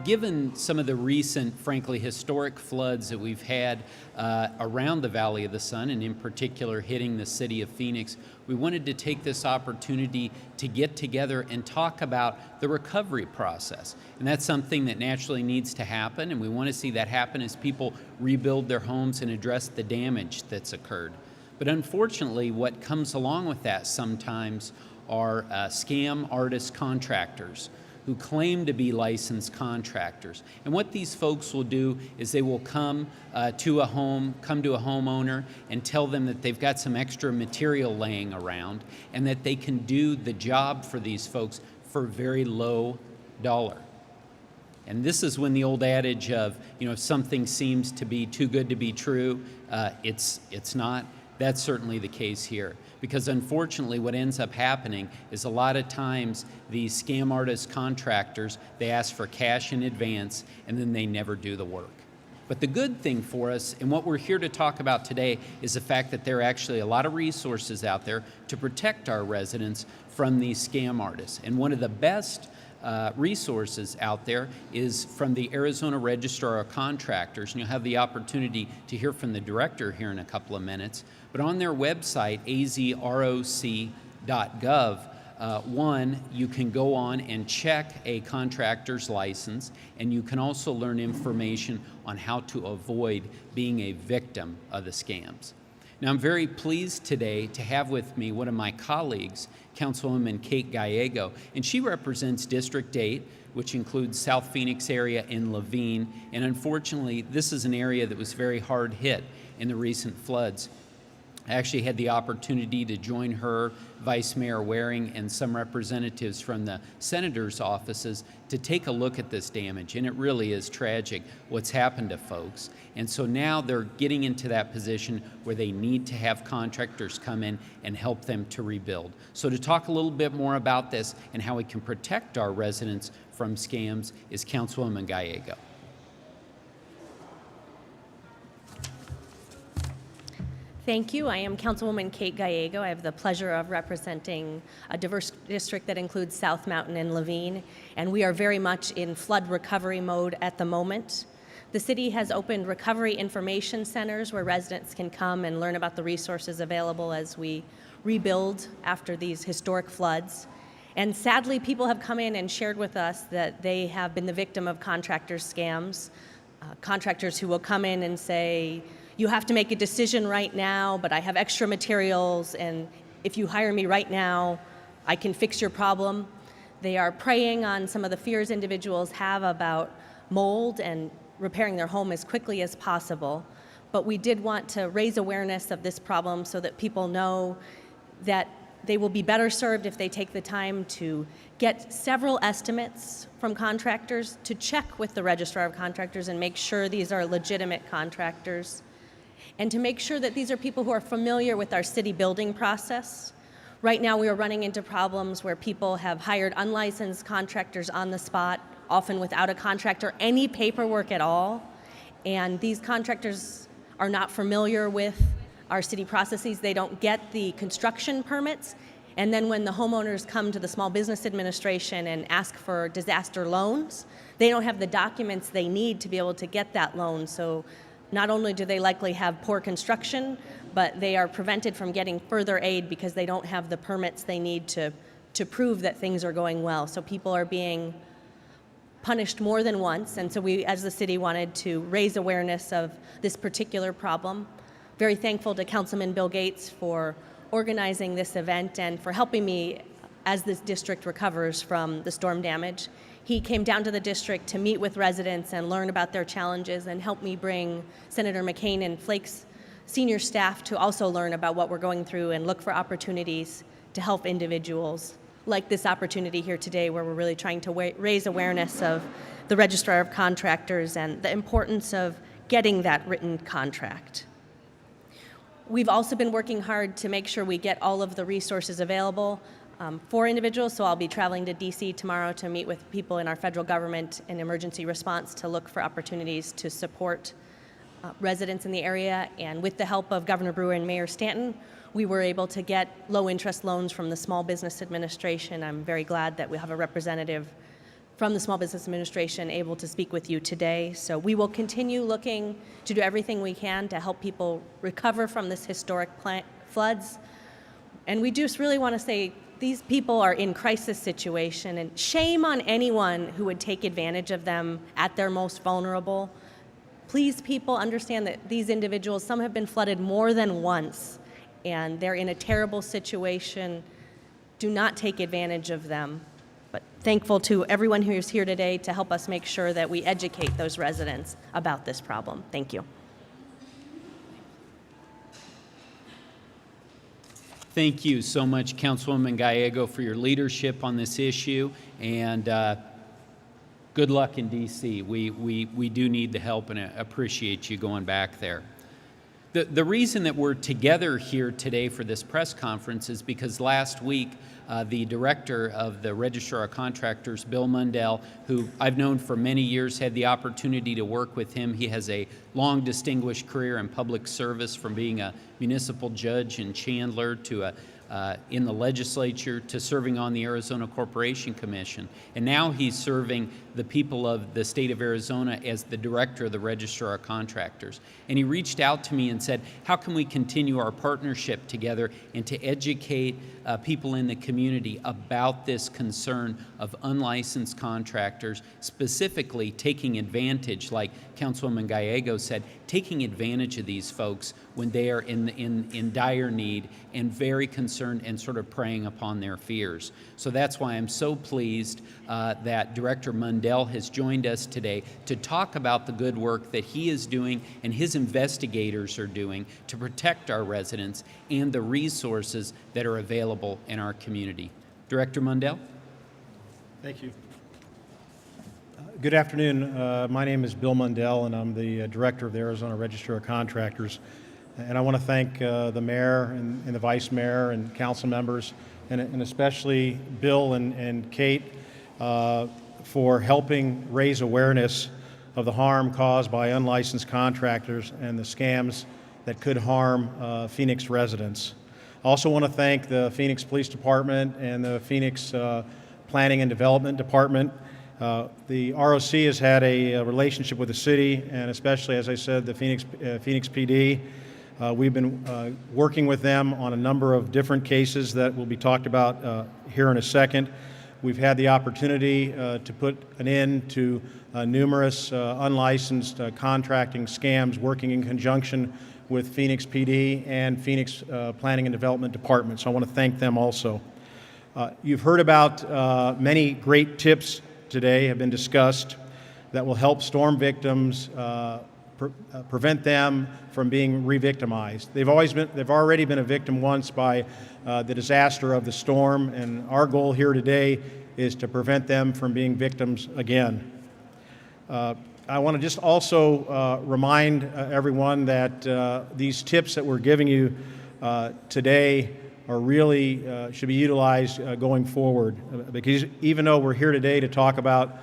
given some of the recent, frankly, historic floods that we've had around the Valley of the Sun, and in particular hitting the city of Phoenix, we wanted to take this opportunity to get together and talk about the recovery process. And that's something that naturally needs to happen, and we want to see that happen as people rebuild their homes and address the damage that's occurred. But unfortunately, what comes along with that sometimes are scam artist contractors who claim to be licensed contractors. And what these folks will do is they will come to a homeowner and tell them that they've got some extra material laying around and that they can do the job for these folks for very low dollar. And this is when the old adage of, if something seems to be too good to be true, it's not. That's certainly the case here. Because unfortunately what ends up happening is a lot of times these scam artist contractors, they ask for cash in advance and then they never do the work. But the good thing for us, and what we're here to talk about today, is the fact that there are actually a lot of resources out there to protect our residents from these scam artists. And one of the best resources out there is from the Arizona Registrar of Contractors, and you'll have the opportunity to hear from the director here in a couple of minutes. But on their website, azroc.gov, you can go on and check a contractor's license, and you can also learn information on how to avoid being a victim of the scams. Now, I'm very pleased today to have with me one of my colleagues, Councilwoman Kate Gallego, and she represents District 8, which includes South Phoenix area and Laveen, and unfortunately, this is an area that was very hard hit in the recent floods. I actually had the opportunity to join her, Vice Mayor Waring, and some representatives from the senators' offices to take a look at this damage, and it really is tragic what's happened to folks. And so now they're getting into that position where they need to have contractors come in and help them to rebuild. So to talk a little bit more about this and how we can protect our residents from scams is Councilwoman Gallego. Thank you. I am Councilwoman Kate Gallego. I have the pleasure of representing a diverse district that includes South Mountain and Laveen, and we are very much in flood recovery mode at the moment. The city has opened recovery information centers where residents can come and learn about the resources available as we rebuild after these historic floods. And sadly, people have come in and shared with us that they have been the victim of contractor scams, contractors who will come in and say, you have to make a decision right now, but I have extra materials, and if you hire me right now, I can fix your problem. They are preying on some of the fears individuals have about mold and repairing their home as quickly as possible. But we did want to raise awareness of this problem so that people know that they will be better served if they take the time to get several estimates from contractors, to check with the Registrar of Contractors and make sure these are legitimate contractors, and to make sure that these are people who are familiar with our city building process. Right now we are running into problems where people have hired unlicensed contractors on the spot, often without a contract or any paperwork at all, and these contractors are not familiar with our city processes. They don't get the construction permits, and then when the homeowners come to the Small Business Administration and ask for disaster loans, they don't have the documents they need to be able to get that loan. So not only do they likely have poor construction, but they are prevented from getting further aid because they don't have the permits they need to prove that things are going well. So people are being punished more than once, and so we, as the city, wanted to raise awareness of this particular problem. Very thankful to Councilman Bill Gates for organizing this event and for helping me as this district recovers from the storm damage. He came down to the district to meet with residents and learn about their challenges and help me bring Senator McCain and Flake's senior staff to also learn about what we're going through and look for opportunities to help individuals, like this opportunity here today where we're really trying to raise awareness of the Registrar of Contractors and the importance of getting that written contract. We've also been working hard to make sure we get all of the resources available for individuals, so I'll be traveling to DC tomorrow to meet with people in our federal government in emergency response to look for opportunities to support residents in the area. And with the help of Governor Brewer and Mayor Stanton, we were able to get low interest loans from the Small Business Administration. I'm very glad that we have a representative from the Small Business Administration able to speak with you today. So we will continue looking to do everything we can to help people recover from this historic floods. And we just really want to say these people are in crisis situation, and shame on anyone who would take advantage of them at their most vulnerable. Please, people, understand that these individuals, some have been flooded more than once, and they're in a terrible situation. Do not take advantage of them. But thankful to everyone who is here today to help us make sure that we educate those residents about this problem. Thank you. Thank you so much, Councilwoman Gallego, for your leadership on this issue, and good luck in D.C. We do need the help, and I appreciate you going back there. The reason that we're together here today for this press conference is because last week the director of the Registrar of Contractors, Bill Mundell, who I've known for many years, had the opportunity to work with him. He has a long distinguished career in public service, from being a municipal judge in Chandler to in the legislature to serving on the Arizona Corporation Commission. And now he's serving the people of the state of Arizona as the director of the Registrar of Contractors. And he reached out to me and said, how can we continue our partnership together and to educate people in the community about this concern of unlicensed contractors, specifically taking advantage, like Councilwoman Gallego said, taking advantage of these folks when they are in dire need and very concerned and sort of preying upon their fears. So that's why I'm so pleased that Director Mundell has joined us today to talk about the good work that he is doing and his investigators are doing to protect our residents and the resources that are available in our community. Director Mundell? Thank you. Good afternoon. My name is Bill Mundell, and I'm the director of the Arizona Register of Contractors. And I want to thank the mayor and the vice mayor and council members, and especially Bill and Kate for helping raise awareness of the harm caused by unlicensed contractors and the scams that could harm Phoenix residents. I also want to thank the Phoenix Police Department and the Phoenix Planning and Development Department. The ROC has had a relationship with the city, and especially, as I said, the Phoenix PD. We've been working with them on a number of different cases that will be talked about here in a second. We've had the opportunity to put an end to numerous unlicensed contracting scams, working in conjunction with Phoenix PD and Phoenix Planning and Development Department. So I want to thank them also. You've heard about many great tips today have been discussed that will help storm victims prevent them from being re-victimized. They've already been a victim once by the disaster of the storm, and our goal here today is to prevent them from being victims again. I want to just also remind everyone that these tips that we're giving you today are really should be utilized going forward, because even though we're here today to talk about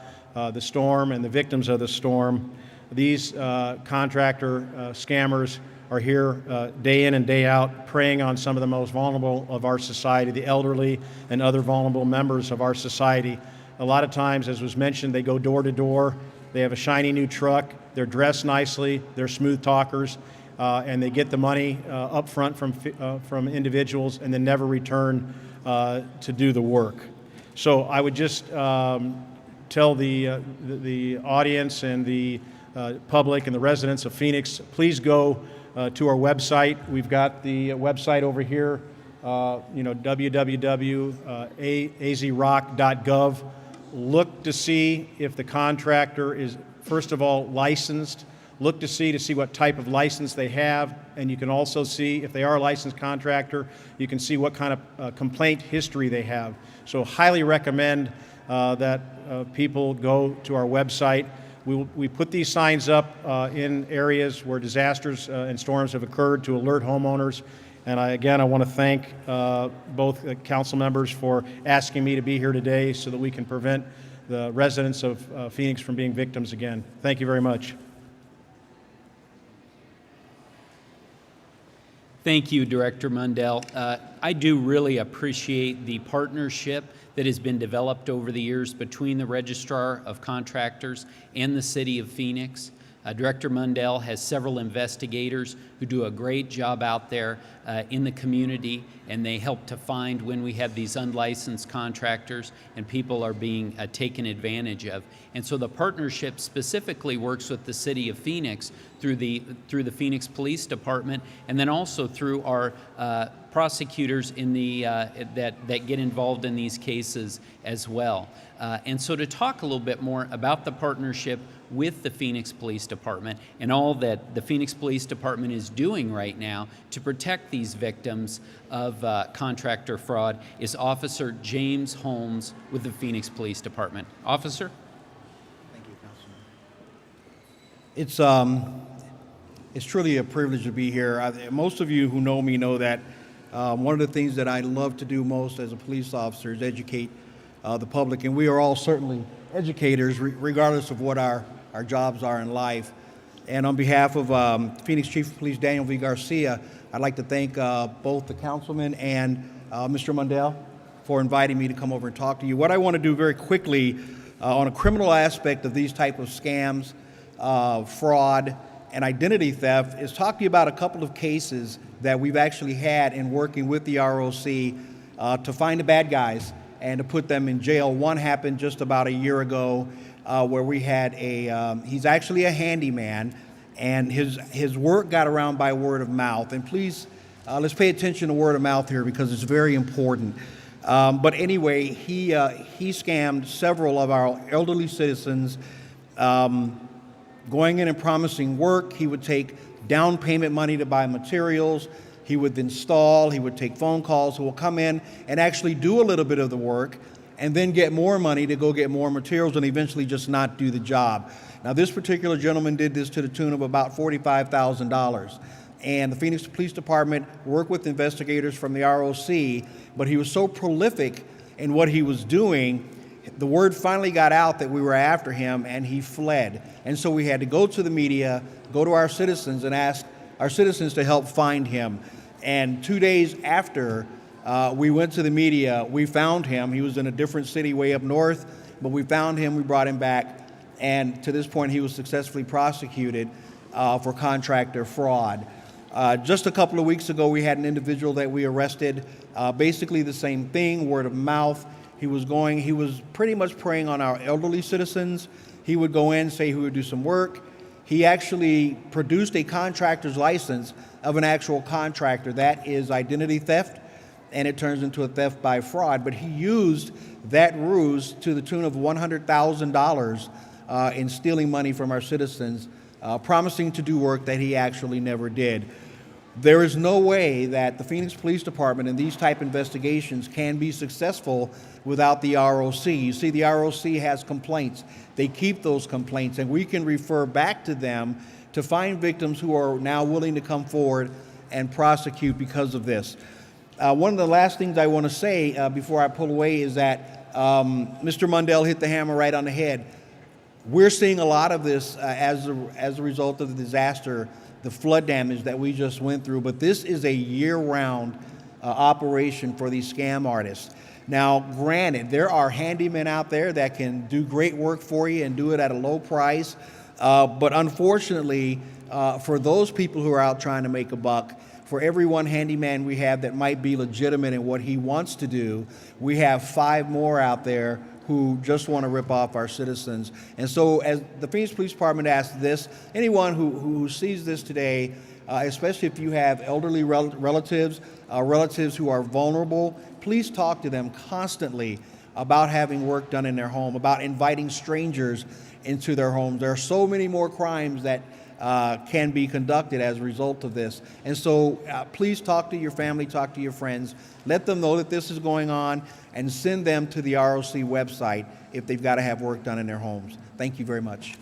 the storm and the victims of the storm, these contractor scammers are here day in and day out, preying on some of the most vulnerable of our society, the elderly and other vulnerable members of our society. A lot of times, as was mentioned, they go door to door. They have a shiny new truck. They're dressed nicely. They're smooth talkers. And they get the money up front from individuals and then never return to do the work. So I would just tell the audience and the public and the residents of Phoenix, please go to our website. We've got the website over here, www.azrock.gov. Look to see if the contractor is, first of all, licensed. Look to see what type of license they have, and you can also see if they are a licensed contractor, you can see what kind of complaint history they have. So highly recommend that people go to our website. We put these signs up in areas where disasters and storms have occurred to alert homeowners. And I want to thank both council members for asking me to be here today so that we can prevent the residents of Phoenix from being victims again. Thank you very much. Thank you, Director Mundell. I do really appreciate the partnership that has been developed over the years between the Registrar of Contractors and the City of Phoenix. Director Mundell has several investigators who do a great job out there in the community, and they help to find when we have these unlicensed contractors and people are being taken advantage of. And so the partnership specifically works with the City of Phoenix through the Phoenix Police Department, and then also through our prosecutors in the that get involved in these cases as well. And so to talk a little bit more about the partnership with the Phoenix Police Department and all that the Phoenix Police Department is doing right now to protect these victims of contractor fraud is Officer James Holmes with the Phoenix Police Department. Officer? Thank you, Councilman. It's truly a privilege to be here. Most of you who know me know that one of the things that I love to do most as a police officer is educate the public, and we are all certainly educators regardless of what our jobs are in life. And on behalf of Phoenix Chief of Police Daniel V. Garcia, I'd like to thank both the councilman and Mr. Mundell for inviting me to come over and talk to you. What I want to do very quickly on a criminal aspect of these type of scams, fraud, and identity theft is talk to you about a couple of cases that we've actually had in working with the ROC to find the bad guys and to put them in jail. One happened just about a year ago where we had he's actually a handyman, and his work got around by word of mouth. And please, let's pay attention to word of mouth here because it's very important. But anyway, he scammed several of our elderly citizens, going in and promising work. He would take down payment money to buy materials. He would install, he would take phone calls, who will come in and actually do a little bit of the work and then get more money to go get more materials and eventually just not do the job. Now, this particular gentleman did this to the tune of about $45,000. And the Phoenix Police Department worked with investigators from the ROC, but he was so prolific in what he was doing, the word finally got out that we were after him, and he fled. And so we had to go to the media, go to our citizens, and ask our citizens to help find him. And 2 days after we went to the media, we found him. He was in a different city way up north, but we found him, we brought him back, and to this point he was successfully prosecuted for contractor fraud. Just a couple of weeks ago, we had an individual that we arrested, basically the same thing, word of mouth. He was pretty much preying on our elderly citizens. He would go in, say he would do some work. He actually produced a contractor's license of an actual contractor. That is identity theft, and it turns into a theft by fraud. But he used that ruse to the tune of $100,000 in stealing money from our citizens, promising to do work that he actually never did. There is no way that the Phoenix Police Department in these type investigations can be successful without the ROC. You see, the ROC has complaints. They keep those complaints, and we can refer back to them to find victims who are now willing to come forward and prosecute because of this. One of the last things I want to say before I pull away is that Mr. Mundell hit the hammer right on the head. We're seeing a lot of this as a result of the disaster, the flood damage that we just went through, but this is a year-round operation for these scam artists. Now, granted, there are handymen out there that can do great work for you and do it at a low price, but unfortunately, for those people who are out trying to make a buck, for every one handyman we have that might be legitimate in what he wants to do, we have 5 more out there who just want to rip off our citizens. And so as the Phoenix Police Department asks this, anyone who sees this today, especially if you have elderly relatives, relatives who are vulnerable, please talk to them constantly about having work done in their home, about inviting strangers into their homes. There are so many more crimes that can be conducted as a result of this. And so please talk to your family, talk to your friends, let them know that this is going on, and send them to the ROC website if they've got to have work done in their homes. Thank you very much.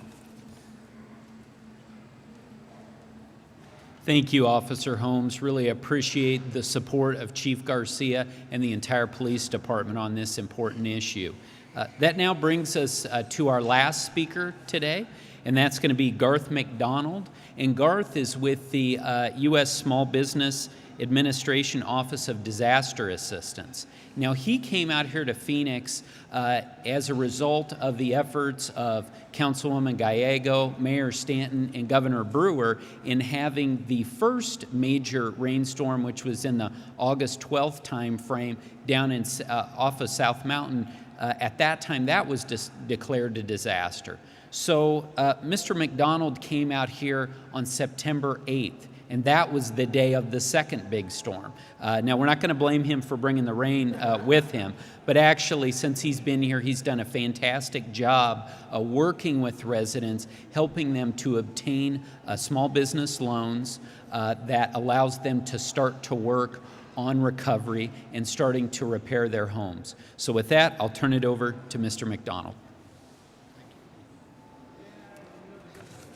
Thank you, Officer Holmes. Really appreciate the support of Chief Garcia and the entire police department on this important issue. That now brings us to our last speaker today, and that's going to be Garth McDonald. And Garth is with the U.S. Small Business Administration Office of Disaster Assistance. Now, he came out here to Phoenix as a result of the efforts of Councilwoman Gallego, Mayor Stanton, and Governor Brewer in having the first major rainstorm, which was in the August 12th time frame down in, off of South Mountain. At that time, that was declared a disaster. So Mr. McDonald came out here on September 8th. And that was the day of the second big storm. Now, we're not going to blame him for bringing the rain with him, but actually, since he's been here, he's done a fantastic job working with residents, helping them to obtain small business loans that allows them to start to work on recovery and starting to repair their homes. So with that, I'll turn it over to Mr. McDonald.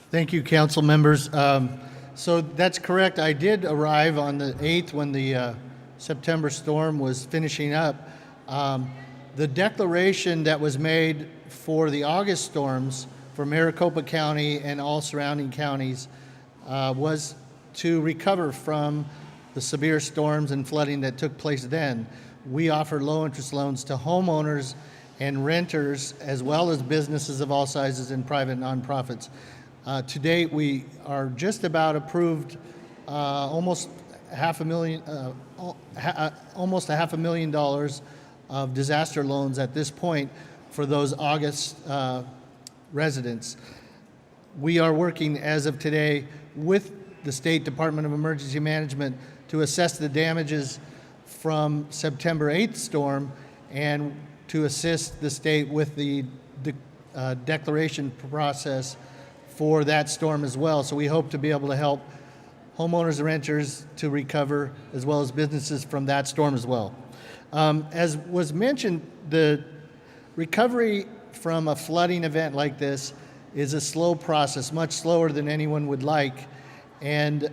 Thank you, council members. So that's correct. I did arrive on the 8th when the September storm was finishing up. The declaration that was made for the August storms for Maricopa County and all surrounding counties was to recover from the severe storms and flooding that took place then. We offer low-interest loans to homeowners and renters, as well as businesses of all sizes and private nonprofits. To date, we are just about approved almost $500,000 of disaster loans at this point for those August residents. We are working as of today with the State Department of Emergency Management to assess the damages from September 8th storm and to assist the state with the declaration process for that storm as well. So we hope to be able to help homeowners and renters to recover, as well as businesses from that storm as well. As was mentioned, the recovery from a flooding event like this is a slow process, much slower than anyone would like. And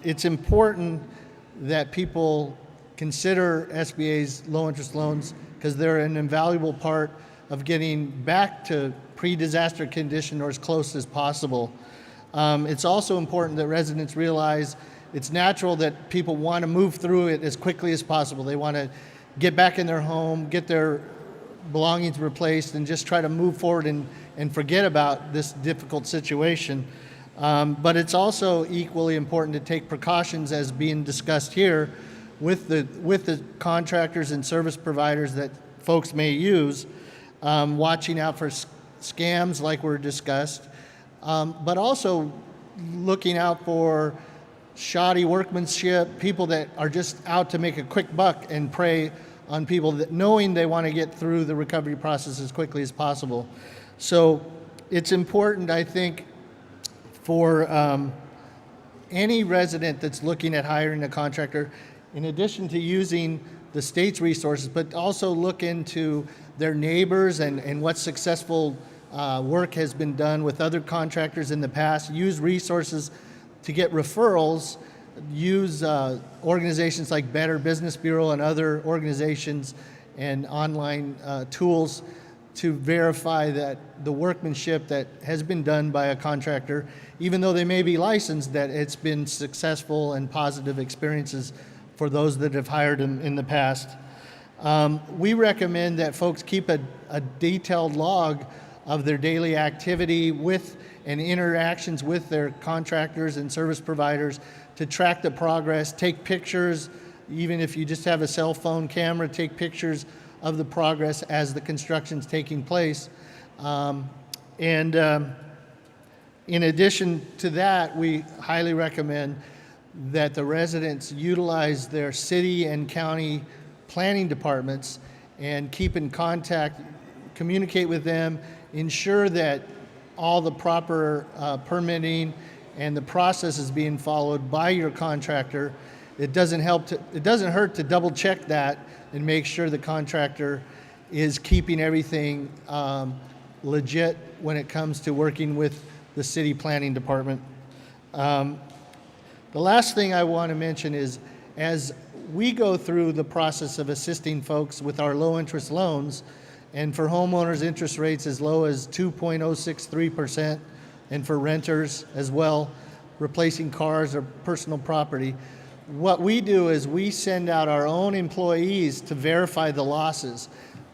it's important that people consider SBA's low-interest loans because they're an invaluable part of getting back to pre-disaster condition or as close as possible. It's also important that residents realize it's natural that people want to move through it as quickly as possible. They want to get back in their home, get their belongings replaced, and just try to move forward and forget about this difficult situation. But it's also equally important to take precautions, as being discussed here, with the contractors and service providers that folks may use, watching out for scams like were discussed, but also looking out for shoddy workmanship, people that are just out to make a quick buck and prey on people that knowing they want to get through the recovery process as quickly as possible. So it's important, I think, for any resident that's looking at hiring a contractor, in addition to using the state's resources, but also look into their neighbors and what successful work has been done with other contractors in the past. Use resources to get referrals. Use organizations like Better Business Bureau and other organizations and online tools to verify that the workmanship that has been done by a contractor, even though they may be licensed, that it's been successful and positive experiences for those that have hired them in the past. We recommend that folks keep a detailed log of their daily activity with and interactions with their contractors and service providers to track the progress, take pictures, even if you just have a cell phone camera, take pictures of the progress as the construction's taking place. In addition to that, we highly recommend that the residents utilize their city and county planning departments and keep in contact, communicate with them, ensure that all the proper permitting and the process is being followed by your contractor. It doesn't hurt to double check that and make sure the contractor is keeping everything legit when it comes to working with the city planning department. The last thing I want to mention is, as we go through the process of assisting folks with our low interest loans, and for homeowners, interest rates as low as 2.063% and for renters as well, replacing cars or personal property. What we do is we send out our own employees to verify the losses.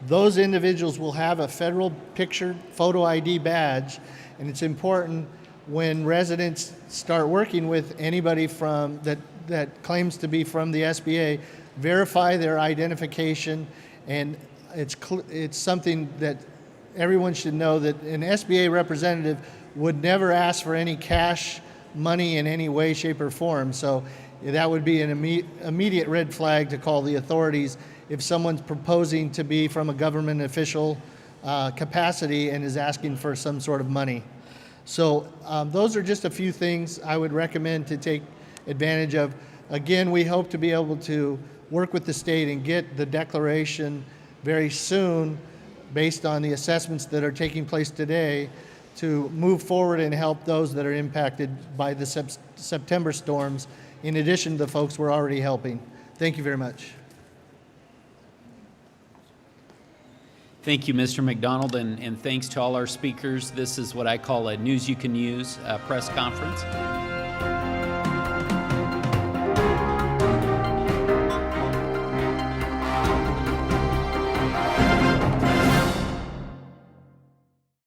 Those individuals will have a federal picture photo ID badge, and it's important when residents start working with anybody from that claims to be from the SBA, verify their identification, and it's something that everyone should know that an SBA representative would never ask for any cash money in any way, shape, or form. So that would be an immediate red flag to call the authorities if someone's proposing to be from a government official capacity and is asking for some sort of money. So those are just a few things I would recommend to take advantage of. Again, we hope to be able to work with the state and get the declaration very soon based on the assessments that are taking place today to move forward and help those that are impacted by the September storms, in addition to the folks we're already helping. Thank you very much. Thank you, Mr. McDonald, and thanks to all our speakers. This is what I call a news you can use press conference.